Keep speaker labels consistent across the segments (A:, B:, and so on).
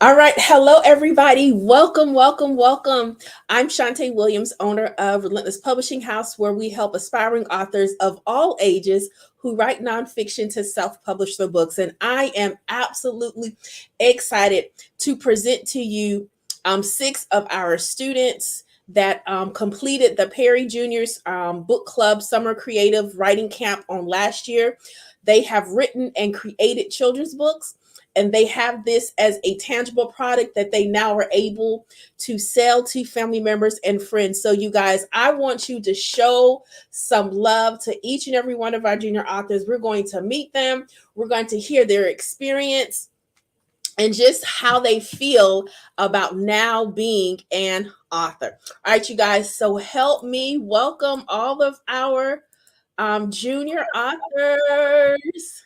A: All right. Hello, everybody. Welcome, welcome, welcome. I'm Shantae Williams, owner of Relentless Publishing House, where we help aspiring authors of all ages who write nonfiction to self publish their books. And I am absolutely excited to present to you six of our students that completed the Perry Juniors Book Club Summer Creative Writing Camp on last year. They have written and created children's books, and they have this as a tangible product that they now are able to sell to family members and friends. So, you guys, I want you to show some love to each and every one of our junior authors. We're going to meet them, we're going to hear their experience and just how they feel about now being an author. All right, you guys, so help me welcome all of our junior authors.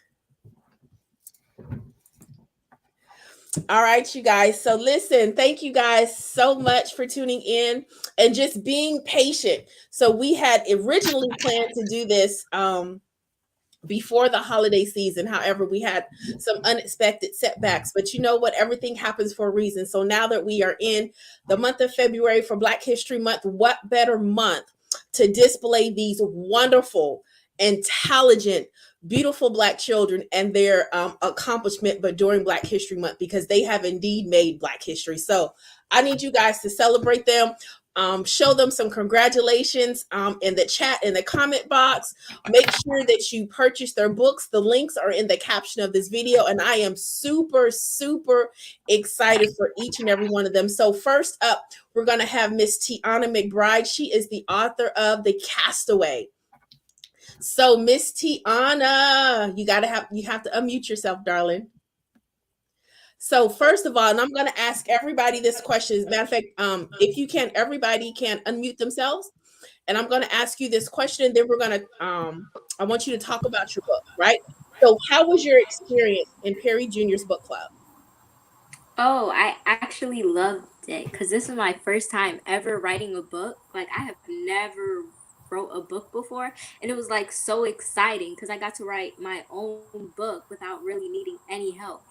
A: All right, you guys. So, listen, thank you guys so much for tuning in and just being patient. So, we had originally planned to do this before the holiday season. However, we had some unexpected setbacks, but you know what? Everything happens for a reason. So, now that we are in the month of February for Black History Month, what better month to display these wonderful, intelligent, beautiful Black children and their accomplishment, but during Black History Month, because they have indeed made Black history. So I need you guys to celebrate them. Show them some congratulations in the chat, in the comment box. Make sure that you purchase their books. The links are in the caption of this video, and I am super, super excited for each and every one of them. So first up, we're going to have Miss Tiana McBride. She is the author of The Castaway. So, Miss Tiana, you have to unmute yourself, darling. So, first of all, and I'm going to ask everybody this question. As a matter of fact, if you can, everybody can unmute themselves, and I'm going to ask you this question. And then we're going to, I want you to talk about your book, right? So, how was your experience in Perry Junior's book club?
B: Oh, I actually loved it because this is my first time ever writing a book. Like, I have never wrote a book before, and it was like so exciting because I got to write my own book without really needing any help.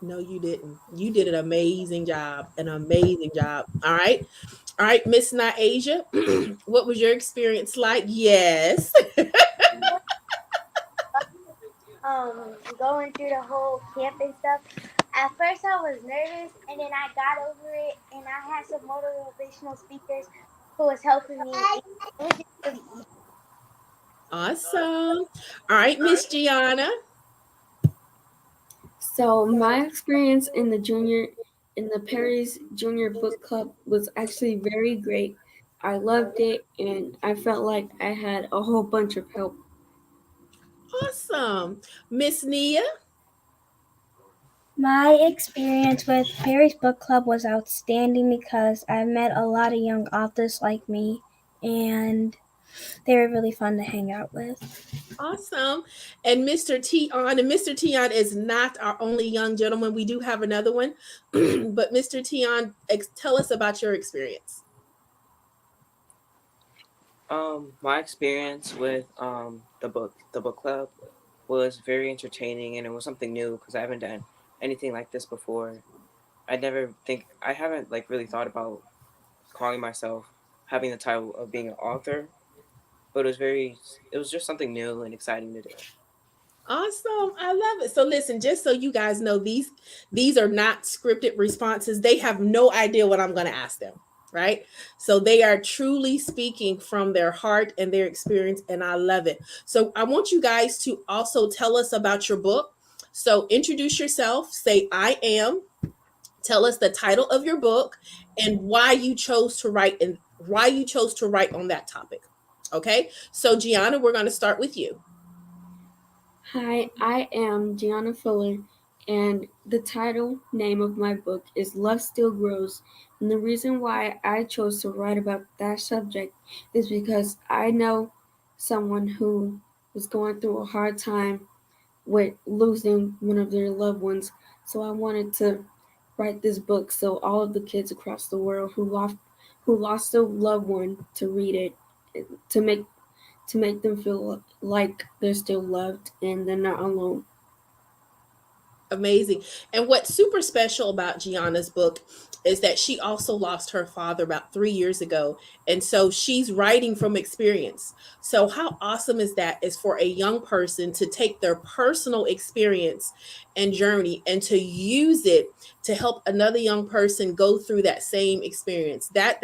A: No, you didn't. You did an amazing job. An amazing job. All right. All right, Miss Nyasia, what was your experience like? Yes.
C: Going through the whole camp and stuff. At first, I was nervous, and then I got over it, and I had some motivational speakers who was helping me. It was just really easy.
A: Awesome. All right, Miss Giana.
D: So my experience in the Paris Junior Book Club was actually very great. I loved it and I felt like I had a whole bunch of help.
A: Awesome. Miss Nia.
E: My experience with Perry's Book Club was outstanding because I've met a lot of young authors like me, and they were really fun to hang out with.
A: Awesome. And Mr. Tion. And Mr. Tion is not our only young gentleman. We do have another one. But Mr. Tion, tell us about your experience.
F: My experience with the book club was very entertaining, and it was something new because I haven't done anything like this before. I haven't like really thought about calling myself having the title of being an author, but it was just something new and exciting to do.
A: Awesome. I love it. So listen, just so you guys know, these are not scripted responses. They have no idea what I'm going to ask them, right? So they are truly speaking from their heart and their experience, and I love it. So I want you guys to also tell us about your book. So introduce yourself, say I am, tell us the title of your book and why you chose to write on that topic. Okay? So Giana, we're going to start with you.
D: Hi, I am Giana Fuller and the title name of my book is Love Still Grows. And the reason why I chose to write about that subject is because I know someone who was going through a hard time with losing one of their loved ones. So I wanted to write this book so all of the kids across the world who lost a loved one to read it to make them feel like they're still loved and they're not alone.
A: Amazing. And what's super special about Gianna's book is that she also lost her father about 3 years ago. And so she's writing from experience. So, how awesome is that? Is for a young person to take their personal experience and journey and to use it to help another young person go through that same experience. That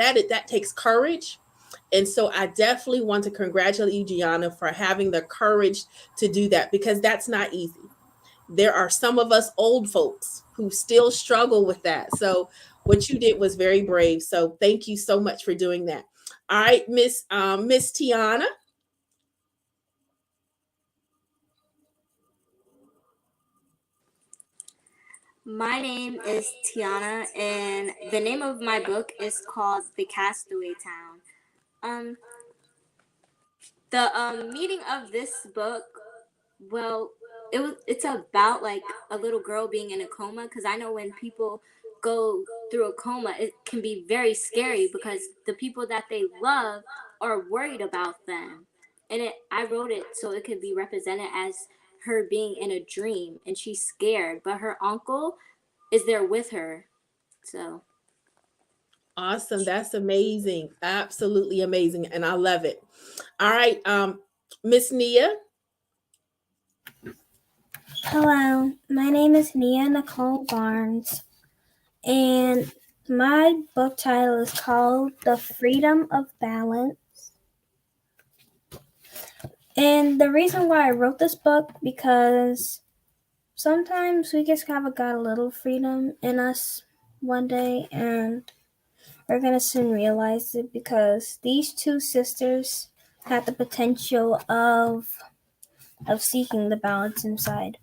A: takes courage. And so I definitely want to congratulate you, Gianna, for having the courage to do that because that's not easy. There are some of us old folks who still struggle with that. So what you did was very brave. So thank you so much for doing that. All right, Miss Tiana.
B: My name is Tiana, and the name of my book is called The Castaway Town. Um, the meaning of this book, well, it's about like a little girl being in a coma. Because I know when people go through a coma, it can be very scary because the people that they love are worried about them. And I wrote it so it could be represented as her being in a dream and she's scared, but her uncle is there with her. So
A: Awesome. That's amazing. Absolutely amazing. And I love it. All right. Miss Nia.
E: Hello, my name is Nia Nicole Barnes, and my book title is called The Freedom of Balance. And the reason why I wrote this book because sometimes we just have got a little freedom in us one day, and we're gonna soon realize it because these two sisters had the potential of seeking the balance inside.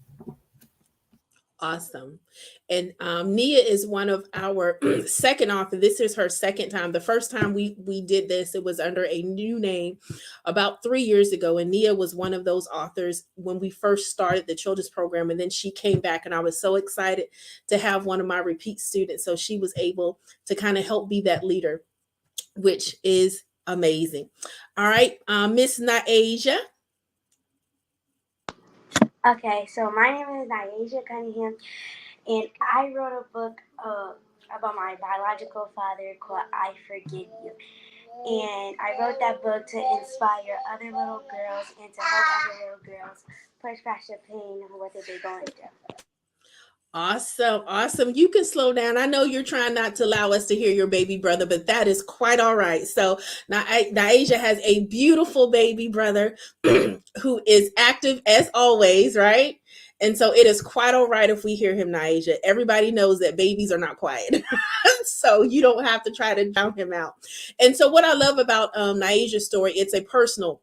A: Awesome. And Nia is one of our second author. This is her second time. The first time we did this, it was under a new name about 3 years ago. And Nia was one of those authors when we first started the children's program. And then she came back, and I was so excited to have one of my repeat students. So she was able to kind of help be that leader, which is amazing. All right, Miss Nyasia.
C: Okay, so my name is Nyasia Cunningham, and I wrote a book about my biological father called I Forgive You. And I wrote that book to inspire other little girls and to help other little girls push past the pain of what they're going through.
A: Awesome. Awesome. You can slow down. I know you're trying not to allow us to hear your baby brother, but that is quite all right. So now Naisha has a beautiful baby brother who is active as always, right? And so it is quite all right if we hear him, Naisha. Everybody knows that babies are not quiet. So you don't have to try to drown him out. And so what I love about Naisha's story, it's a personal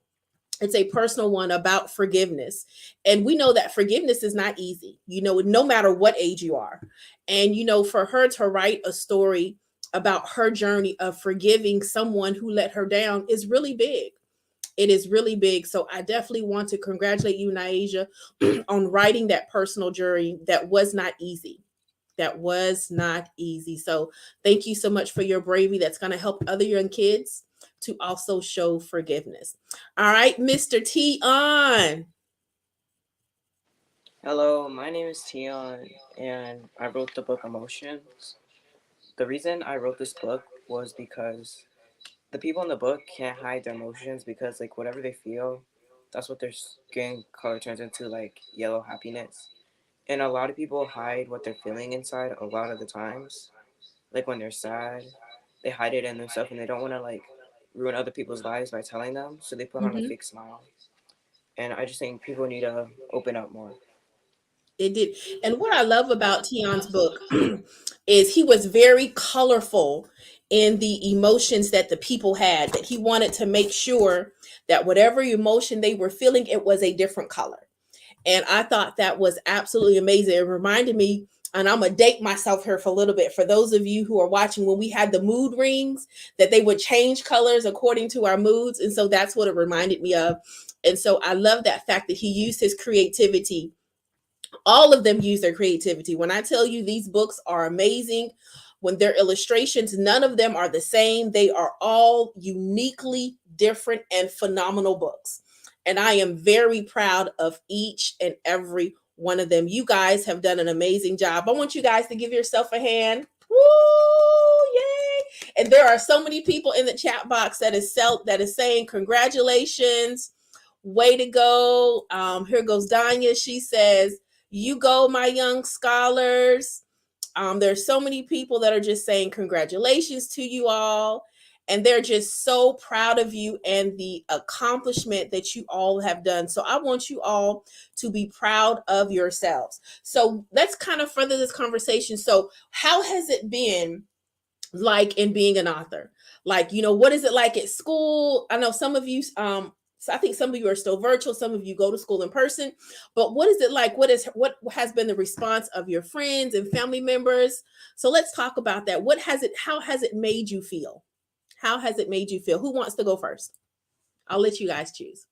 A: one about forgiveness. And we know that forgiveness is not easy, no matter what age you are. And for her to write a story about her journey of forgiving someone who let her down is really big. It is really big. So I definitely want to congratulate you, Naisha, on writing that personal journey that was not easy. That was not easy. So thank you so much for your bravery. That's going to help other young kids to also show forgiveness. All right, Mr. T on.
F: Hello, my name is Tionne, and I wrote the book Emotions. The reason I wrote this book was because the people in the book can't hide their emotions because, like, whatever they feel, that's what their skin color turns into, like, yellow happiness. And a lot of people hide what they're feeling inside a lot of the times. Like, when they're sad, they hide it in themselves and they don't want to, like, ruin other people's lives by telling them, so they put on a
A: Mm-hmm.
F: fake smile. And I just think people need to open up more.
A: It did. And what I love about Tion's book is he was very colorful in the emotions that the people had, that he wanted to make sure that whatever emotion they were feeling, it was a different color. And I thought that was absolutely amazing. It reminded me, and I'm gonna date myself here for a little bit. For those of you who are watching, when we had the mood rings, that they would change colors according to our moods. And so that's what it reminded me of. And so I love that fact that he used his creativity. All of them use their creativity. When I tell you these books are amazing, when they're illustrations, none of them are the same. They are all uniquely different and phenomenal books. And I am very proud of each and every one of them. You guys have done an amazing job. I want you guys to give yourself a hand. Woo! Yay! And there are so many people in the chat box that is saying congratulations, way to go. Here goes Danya. She says, "You go, my young scholars." There's so many people that are just saying congratulations to you all, and they're just so proud of you and the accomplishment that you all have done. So I want you all to be proud of yourselves. So let's kind of further this conversation. So how has it been like in being an author? Like, what is it like at school? I know some of you so I think some of you are still virtual, some of you go to school in person, but what is it like? What has been the response of your friends and family members? So let's talk about that. How has it made you feel? How has it made you feel? Who wants to go first? I'll let you guys choose.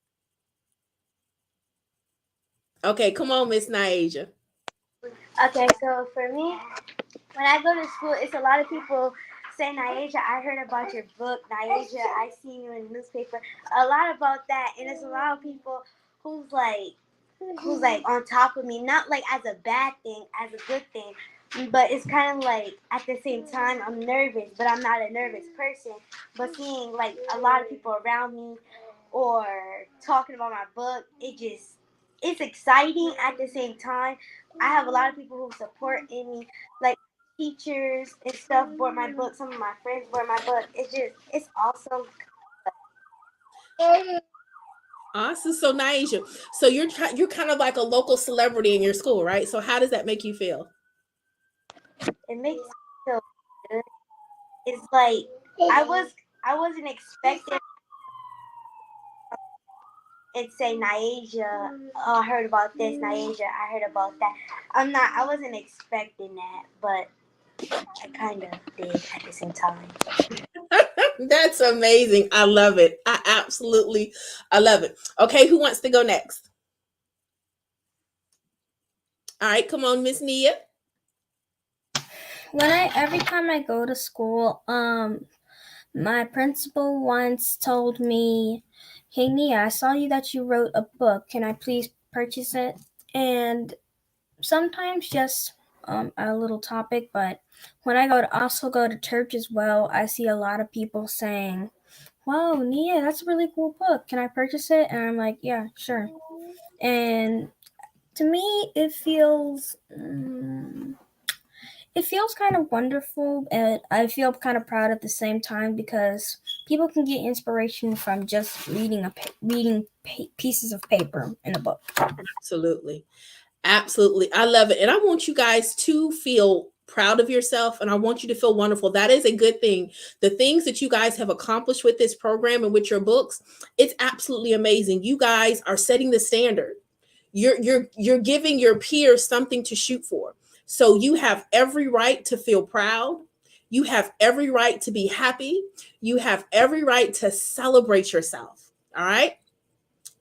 A: Okay, come on, Miss Nyasia.
C: Okay, so for me, when I go to school, it's a lot of people say, Nyasia, I heard about your book. Nyasia, I seen you in the newspaper. A lot about that, and it's a lot of people who's like on top of me, not like as a bad thing, as a good thing, but it's kind of like at the same time I'm nervous, but I'm not a nervous person. But seeing like a lot of people around me or talking about my book, it's exciting at the same time. I have a lot of people who support in me, like teachers and stuff bought my book. Some of my friends bought my book. It's awesome.
A: Awesome. So Nyasia, so you're kind of like a local celebrity in your school, right? So how does that make you feel?
C: It makes me feel good. It's like I wasn't expecting it say Nyasia. Oh, I heard about this, Nyasia. I heard about that. I wasn't expecting that, but I kind of did at the same time.
A: That's amazing. I love it. I love it. Okay, who wants to go next? All right, come on, Miss Nia.
E: Every time I go to school, my principal once told me, "Hey Nia, I saw that you wrote a book. Can I please purchase it?" And sometimes just a little topic, but when I also go to church as well, I see a lot of people saying, "Wow, Nia, that's a really cool book. Can I purchase it?" And I'm like, "Yeah, sure." And to me, it feels kind of wonderful, and I feel kind of proud at the same time because people can get inspiration from just reading pieces of paper in a book.
A: Absolutely. Absolutely. I love it. And I want you guys to feel proud of yourself, and I want you to feel wonderful. That is a good thing. The things that you guys have accomplished with this program and with your books, it's absolutely amazing. You guys are setting the standard. You're giving your peers something to shoot for. So you have every right to feel proud. You have every right to be happy. You have every right to celebrate yourself. All right?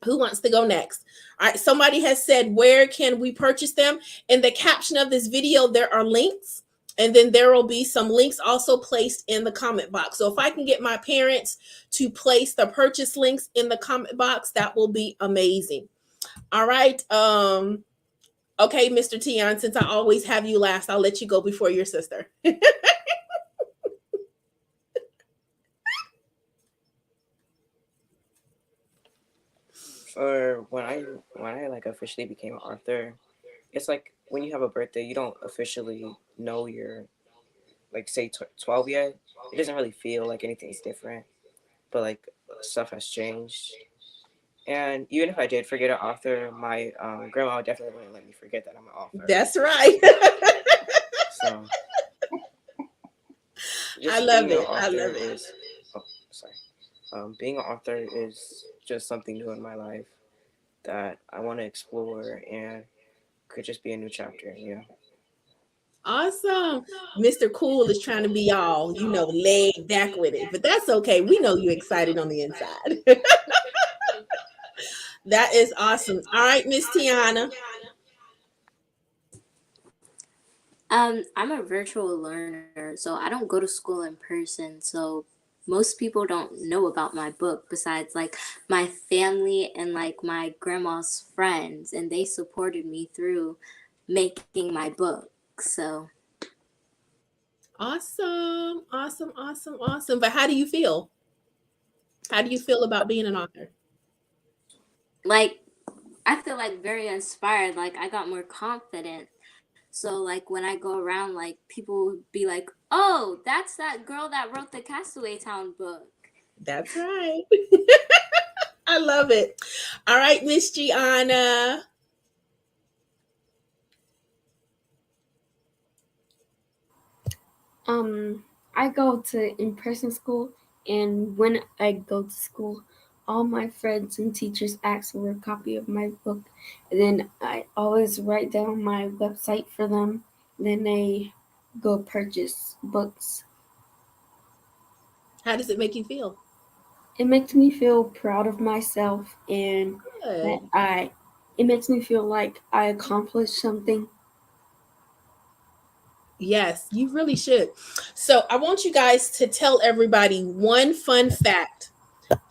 A: Who wants to go next? All right, somebody has said, where can we purchase them? In the caption of this video, there are links. And then there will be some links also placed in the comment box. So if I can get my parents to place the purchase links in the comment box, that will be amazing. All right. Okay, Mr. Tionne, since I always have you last, I'll let you go before your sister.
F: For when I like officially became an author, it's like when you have a birthday, you don't officially know you're like say 12 yet. It doesn't really feel like anything's different, but like stuff has changed. And even if I did forget an author, my grandma definitely wouldn't let me forget that I'm an author.
A: That's right.
F: So
A: I
F: just
A: love
F: being an
A: it. I
F: author
A: love it.
F: is, oh, sorry. Being an author is just something new in my life that I want to explore and could just be a new chapter. Yeah.
A: Awesome. Mr. Cool is trying to be all, laid back with it, but that's okay. We know you're excited on the inside. That is awesome. All right, Miss Tiana.
B: I'm a virtual learner, so I don't go to school in person. So most people don't know about my book besides like my family and like my grandma's friends, and they supported me through making my book. So
A: Awesome, awesome, awesome, awesome. But how do you feel? How do you feel about being an author?
B: like I feel like very inspired. Like I got more confident. So like when I go around, like people would be like, "Oh, that's that girl that wrote the Castaway Town book."
A: That's right. I love it. All right, Miss Gianna.
D: I go to in-person school, and when I go to school, all my friends and teachers ask for a copy of my book, and then I always write down my website for them. Then they go purchase books.
A: How does it make you feel?
D: It makes me feel proud of myself, and that
A: Good.
D: I. It makes me feel like I accomplished something.
A: Yes, you really should. So I want you guys to tell everybody one fun fact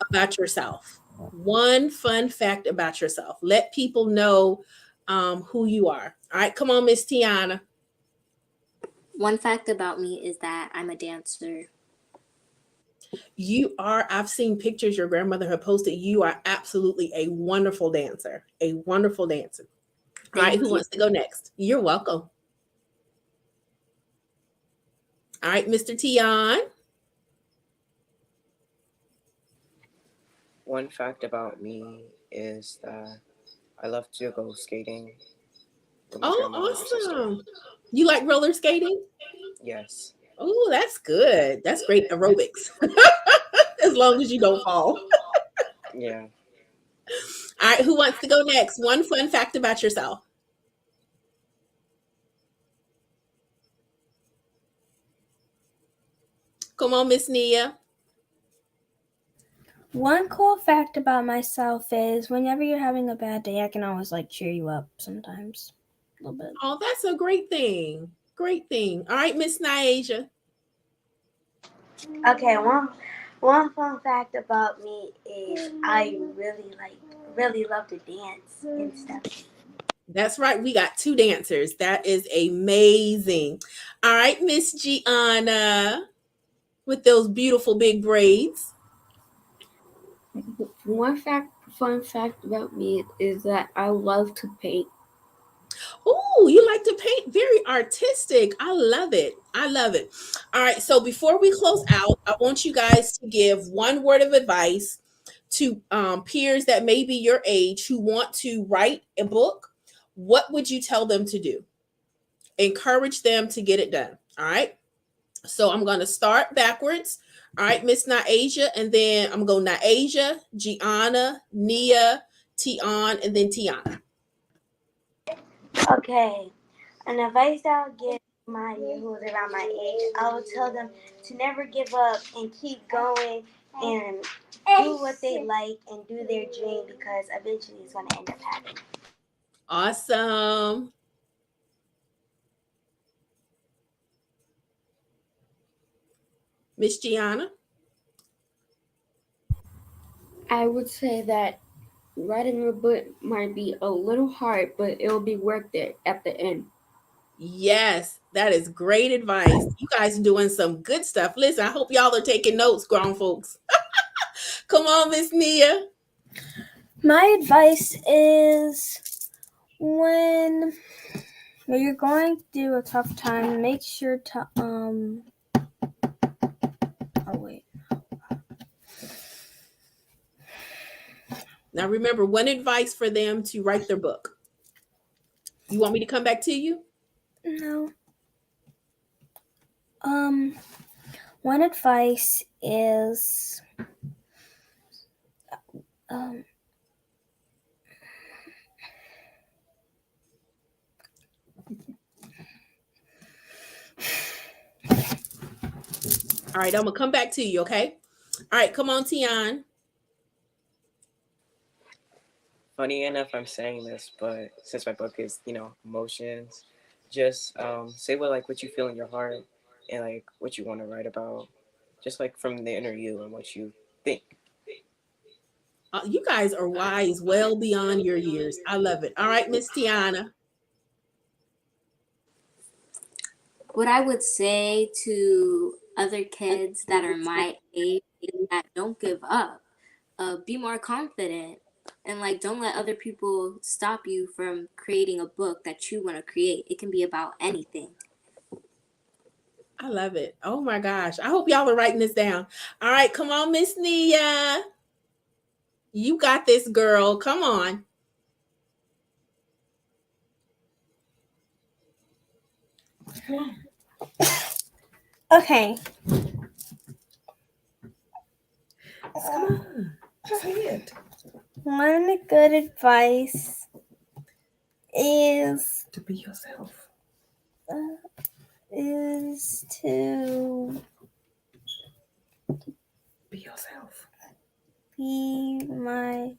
A: about yourself. One fun fact about yourself. Let people know who you are. All right, come on, Miss Tiana.
B: One fact about me is that I'm a dancer.
A: You are, I've seen pictures your grandmother had posted. You are absolutely a wonderful dancer. A wonderful dancer. All right,
B: Thank
A: who
B: you.
A: wants to go next? You're welcome. All right, Mr. Tion.
F: One fact about me is that I love to go skating with my
A: Oh,
F: grandma and my sister.
A: awesome. You like roller skating?
F: Yes.
A: Oh, that's good. That's great aerobics. As long as you don't fall.
F: Yeah.
A: All right, who wants to go next? One fun fact about yourself. Come on, Miss Nia.
E: One cool fact about myself is whenever you're having a bad day, I can always like cheer you up sometimes. A little bit.
A: Oh, that's a great thing. Great thing. All right, Miss Nyasia.
C: Okay, one fun fact about me is I really love to dance and stuff.
A: That's right. We got two dancers. That is amazing. All right, Miss Gianna with those beautiful big braids.
D: One fun fact about me is that I love to paint.
A: Oh, you like to paint? Very artistic. I love it. I love it. All right. So before we close out, I want you guys to give one word of advice to peers that may be your age who want to write a book. What would you tell them to do? Encourage them to get it done. All right. So I'm going to start backwards. All right, Miss Nyasia, and then I'm going to Nyasia, Gianna, Nia, Tionne, and then Tiana.
C: Okay, an advice that I'll give somebody who's around my age, I will tell them to never give up and keep going and do what they like and do their dream because eventually it's going to end up happening.
A: Awesome. Miss Gianna.
D: I would say that writing a book might be a little hard, but it'll be worth it at the end.
A: Yes, that is great advice. You guys are doing some good stuff. Listen, I hope y'all are taking notes, grown folks. Come on, Miss Nia.
E: My advice is when you're going through a tough time, make sure to oh wait.
A: Now remember, one advice for them to write their book. You want me to come back to you?
E: No. Um one advice is um
A: All right, I'm gonna come back to you, okay? All right, come on, Tionne.
F: Funny enough, I'm saying this, but since my book is, emotions, just say what you feel in your heart and like what you want to write about. just like from the inner you and what you think.
A: You guys are wise, well beyond your years. I love it. All right, Miss Tiana.
B: What I would say to other kids that are my age is that don't give up. Be more confident, and like don't let other people stop you from creating a book that you want to create. It can be about anything.
A: I love it. Oh my gosh. I hope y'all are writing this down. All right, come on, Miss Nia. You got this, girl. Come on.
E: Okay.
A: Come on. Say it.
E: One good advice is
A: To be yourself.
E: Is to
A: Be yourself.
E: be myself.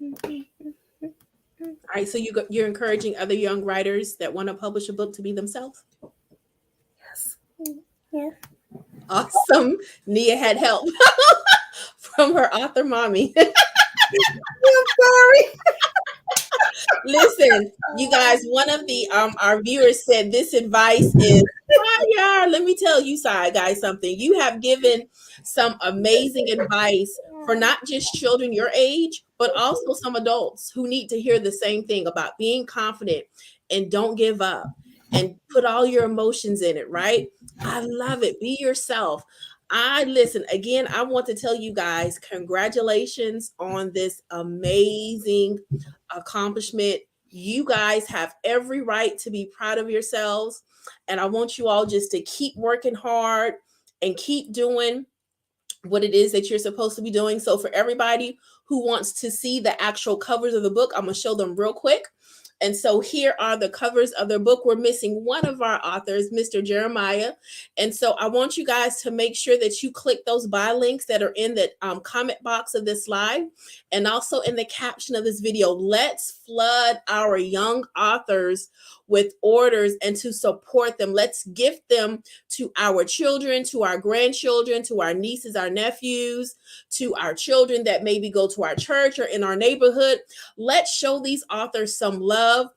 A: All right, so you're encouraging other young writers that want to publish a book to be themselves? Yes.
E: Yeah.
A: Awesome. Nia had help from her author mommy.
E: I'm sorry.
A: Listen, you guys, one of the our viewers said this advice is fire. Let me tell you, guys, something. You have given some amazing advice for not just children your age, but also some adults who need to hear the same thing about being confident and don't give up and put all your emotions in it, right? I love it. Be yourself. I listen again. I want to tell you guys, congratulations on this amazing accomplishment. You guys have every right to be proud of yourselves. And I want you all just to keep working hard and keep doing what it is that you're supposed to be doing. So, for everybody who wants to see the actual covers of the book, I'm going to show them real quick. And so here are the covers of their book. We're missing one of our authors, Mr. Jeremiah. And so I want you guys to make sure that you click those buy links that are in the comment box of this live and also in the caption of this video. Let's flood our young authors with orders and to support them. Let's gift them to our children, to our grandchildren, to our nieces, our nephews, to our children that maybe go to our church or in our neighborhood. Let's show these authors some love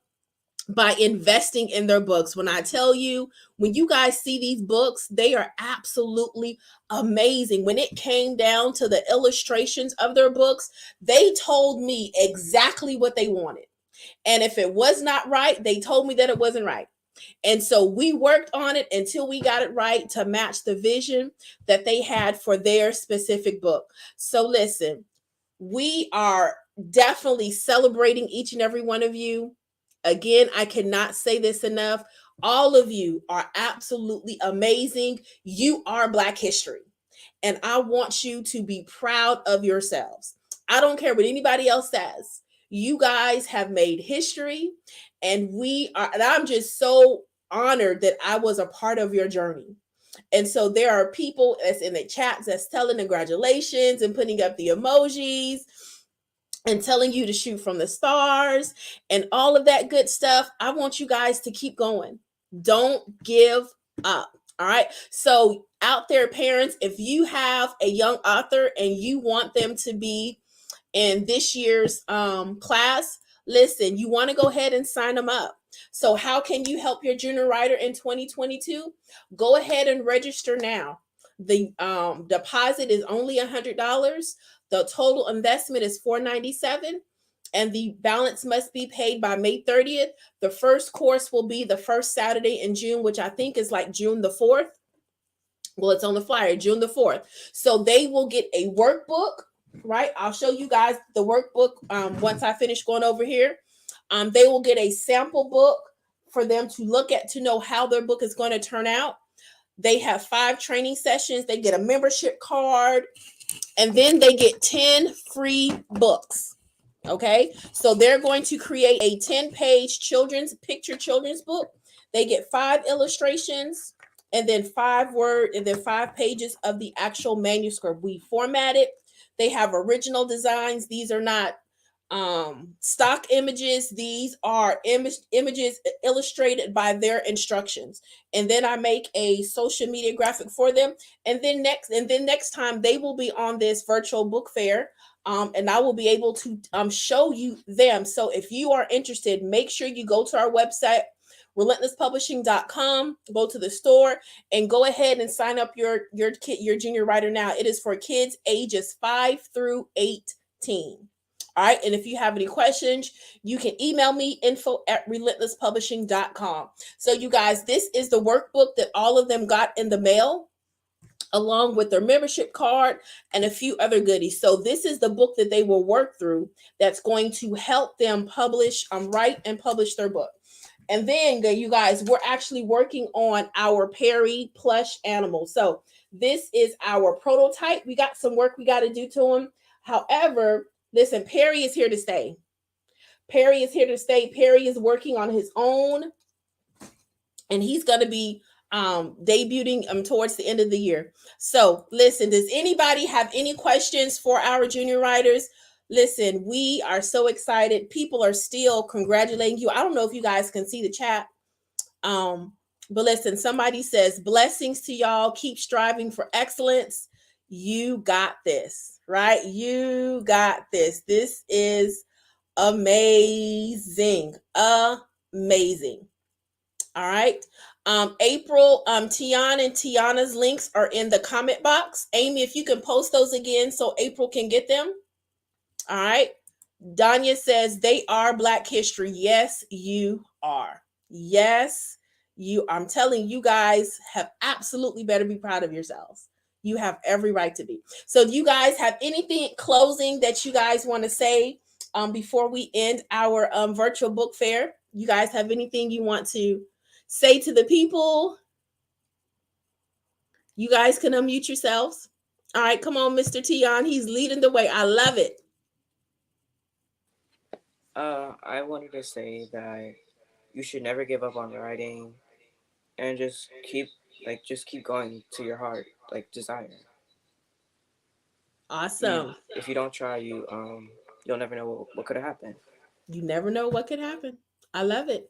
A: by investing in their books. When I tell you, when you guys see these books, they are absolutely amazing. When it came down to the illustrations of their books, they told me exactly what they wanted. And if it was not right, they told me that it wasn't right. And so we worked on it until we got it right to match the vision that they had for their specific book. So listen, we are definitely celebrating each and every one of you. Again, I cannot say this enough. All of you are absolutely amazing. You are Black history. And I want you to be proud of yourselves. I don't care what anybody else says. You guys have made history, and I'm just so honored that I was a part of your journey. And so there are people that's in the chats that's telling congratulations and putting up the emojis and telling you to shoot from the stars and all of that good stuff. I want you guys to keep going. Don't give up. All right. So, out there, parents, if you have a young author and you want them to be in this year's class, listen, you want to go ahead and sign them up. So, how can you help your junior writer in 2022? Go ahead and register now. The deposit is only $100. The total investment is $497, and the balance must be paid by May 30th. The first course will be the first Saturday in June, which I think is like June the 4th. Well, it's on the flyer, June the 4th. So they will get a workbook, right? I'll show you guys the workbook once I finish going over here. They will get a sample book for them to look at to know how their book is going to turn out. They have 5 training sessions. They get a membership card, and then they get 10 free books. Okay, so they're going to create a 10-page children's book. They get 5 illustrations and then 5 pages of the actual manuscript. We format it. They have original designs. These are not stock images. These are images illustrated by their instructions, and then I make a social media graphic for them, and then next time they will be on this virtual book fair, and I will be able to show you them. So if you are interested, make sure you go to our website, relentlesspublishing.com, go to the store, and go ahead and sign up your kid, your junior writer now. It is for kids ages 5 through 18. All right. And if you have any questions, you can email me info@relentlesspublishing.com. So, you guys, this is the workbook that all of them got in the mail, along with their membership card and a few other goodies. So, this is the book that they will work through that's going to help them publish, write and publish their book. And then, you guys, we're actually working on our Perry plush animal. So, this is our prototype. We got some work we got to do to him. However, listen, Perry is here to stay. Perry is here to stay. Perry is working on his own, and he's going to be debuting towards the end of the year. So, listen, does anybody have any questions for our junior writers? Listen, we are so excited. People are still congratulating you. I don't know if you guys can see the chat. But listen, somebody says, blessings to y'all. Keep striving for excellence. You got this, right? You got this. This is amazing. Amazing. All right. April, Tionne and Tiana's links are in the comment box. Amy, if you can post those again so April can get them. All right. Danya says they are Black history. Yes, you are. Yes, you. I'm telling you guys have absolutely better be proud of yourselves. You have every right to be. So, do you guys have anything closing that you guys want to say before we end our virtual book fair? You guys have anything you want to say to the people? You guys can unmute yourselves. All right, come on, Mr. Tionne. He's leading the way. I love it.
F: I wanted to say that you should never give up on writing, and just keep going to your heart, like desire.
A: Awesome.
F: If you don't try, you'll never know what could have happened.
A: You never know what could happen. I love it.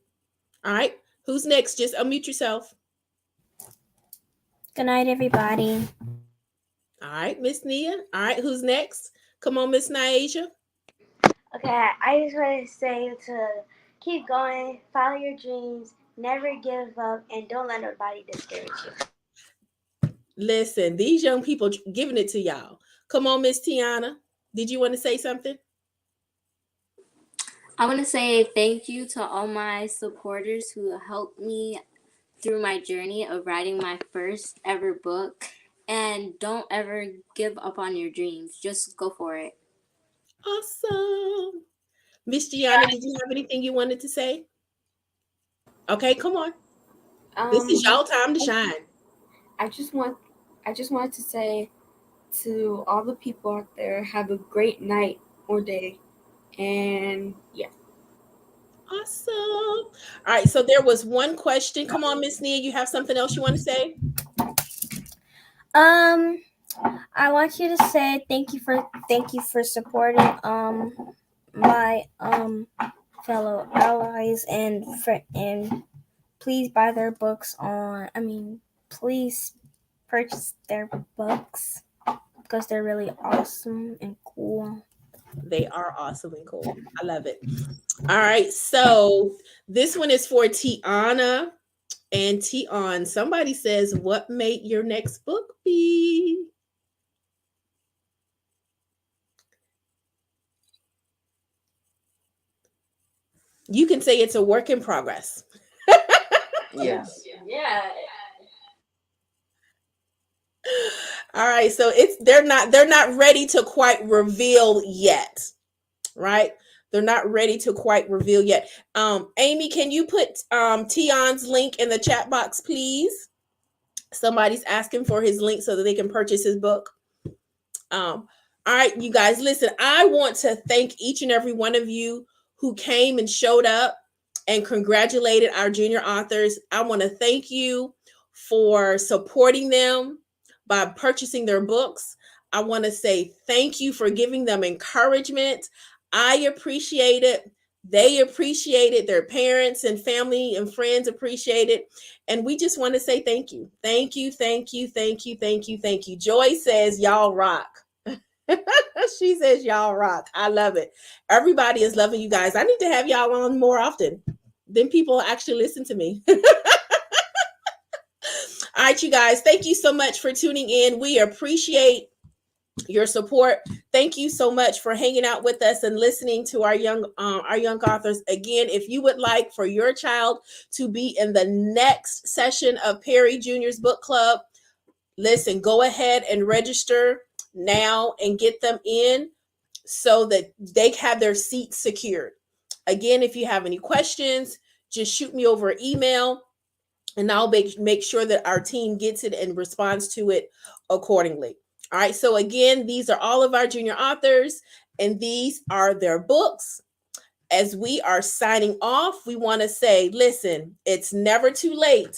A: All right. Who's next? Just unmute yourself.
E: Good night, everybody.
A: All right, Miss Nia. All right, who's next? Come on, Miss Nyasia.
C: Okay, I just want to say to keep going, follow your dreams, never give up, and don't let nobody discourage you.
A: Listen, these young people giving it to y'all. Come on, Miss Tiana. Did you want to say something?
B: I want to say thank you to all my supporters who helped me through my journey of writing my first ever book. And don't ever give up on your dreams. Just go for it.
A: Awesome. Miss Giana, did you have anything you wanted to say? Okay, come on. This is y'all time to shine.
D: I just wanted to say to all the people out there, have a great night or day. And yeah.
A: Awesome. All right, so there was one question. Come on, Miss Nia, you have something else you want to say?
E: I want you to say thank you for supporting my fellow allies and please buy their books please purchase their books because they're really awesome and cool.
A: They are awesome and cool. I love it. All right, so this one is for Tiana and Tionne. Somebody says, what may your next book be? You can say it's a work in progress.
F: Yes.
B: Yeah.
A: All right, so they're not ready to quite reveal yet, right? They're not ready to quite reveal yet. Amy, can you put Tionne's link in the chat box, please? Somebody's asking for his link so that they can purchase his book. All right, you guys, listen, I want to thank each and every one of you who came and showed up and congratulated our junior authors. I want to thank you for supporting them by purchasing their books. I want to say thank you for giving them encouragement. I appreciate it. They appreciate it. Their parents and family and friends appreciate it. And we just want to say thank you. Thank you, thank you, thank you, thank you, thank you. Joy says, y'all rock. She says, y'all rock. I love it. Everybody is loving you guys. I need to have y'all on more often. Then people actually listen to me. All right, you guys, thank you so much for tuning in. We appreciate your support. Thank you so much for hanging out with us and listening to our young authors. Again, if you would like for your child to be in the next session of Perry Jr.'s book club, listen, go ahead and register now and get them in so that they have their seats secured. Again, if you have any questions, just shoot me over email and I'll make sure that our team gets it and responds to it accordingly. All right. So again, these are all of our junior authors and these are their books. As we are signing off, we want to say, listen, it's never too late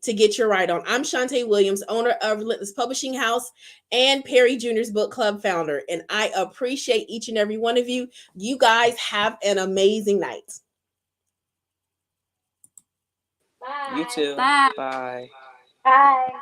A: to get your right on. I'm Shantae Williams, owner of Relentless Publishing House and Perry Jr.'s Book Club founder. And I appreciate each and every one of you. You guys have an amazing night.
F: You too.
B: Bye.
F: Bye.
C: Bye.